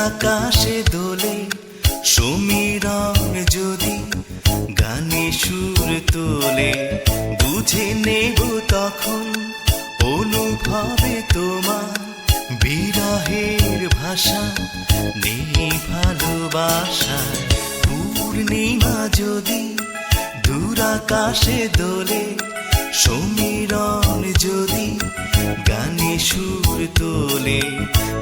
আকাশে দোলে সমীরণ যদি গানে সুর তোলে, বুঝে নেব তখন অনুভবে তোমার বিরহের ভাষা নেই ভালোবাসা। পূর্ণিমা যদি দূর আকাশে দোলে সমীরণ যদি গানে সুর তোলে,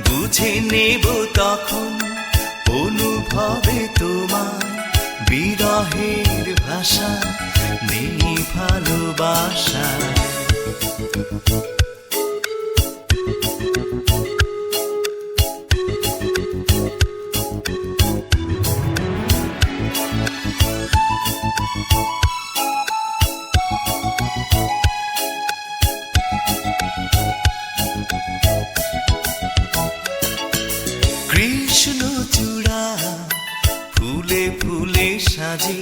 বুঝে নেব তখন অনুভবে তোমার বিরহের ভাষা নেই ভালোবাসা। কৃষ্ণচূড়া ফুলে ফুলে সাজে,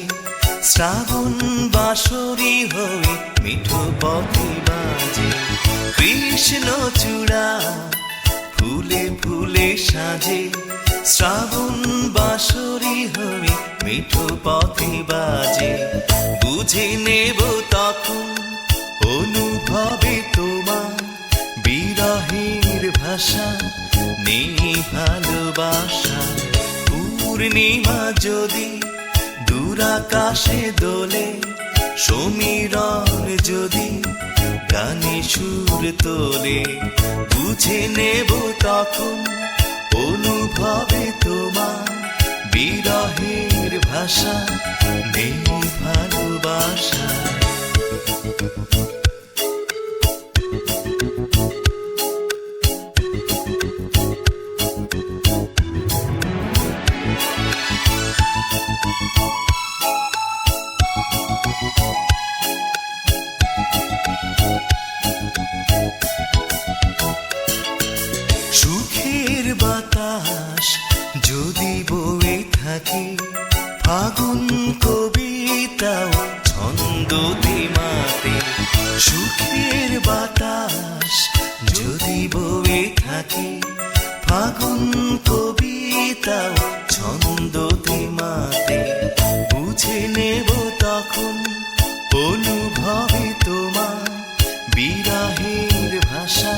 শ্রাবণ বাঁশরি হয়ে মিঠো পথে বাজে। কৃষ্ণচূড়া ফুলে ফুলে সাজে, শ্রাবণ বাঁশরি হয়ে মিঠো পথে বাজে। বুঝে নেব তখন অনুভবে তোমার বিরহের ভাষা নেই ভালোবাসা। পূর্ণিমা যদি দূর আকাশে দোলে সমীরণ যদি গানে সুর তোলে, বুঝে নেব তখন অনুভবে তোমার বিরহের ভাষা নেই ভালোবাসা। সুখের বাতাস যদি বয়ে থাকে, ফাগুন কবিতাও ছন্দতে মাতে। সুখের বাতাস যদি বয়ে থাকে, ফাগুন কবিতাও ছন্দতে মাতে। বুঝে নেব তখন অনুভবে তোমার বিরহের ভাষা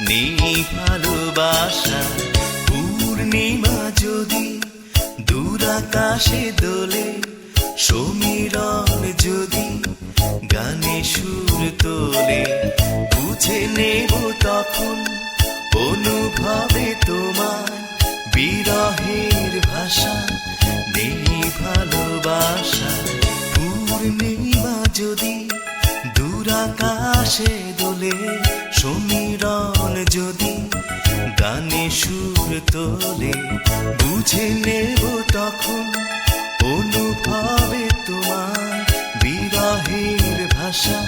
নেই ভালোবাসা। পূর্ণিমা যদি দূর আকাশে দোলে সমীরণ যদি গানে সুর তোলে, বুঝে নেব তখন অনুভবে তোমার বিরহের ভাষা নেই ভালোবাসা। পূর্ণিমা যদি দূর আকাশে দোলে সমীরণ যদি গানে সুর তোলে, বুঝে নেব তখন অনুভবে তোমার বিরহের ভাষা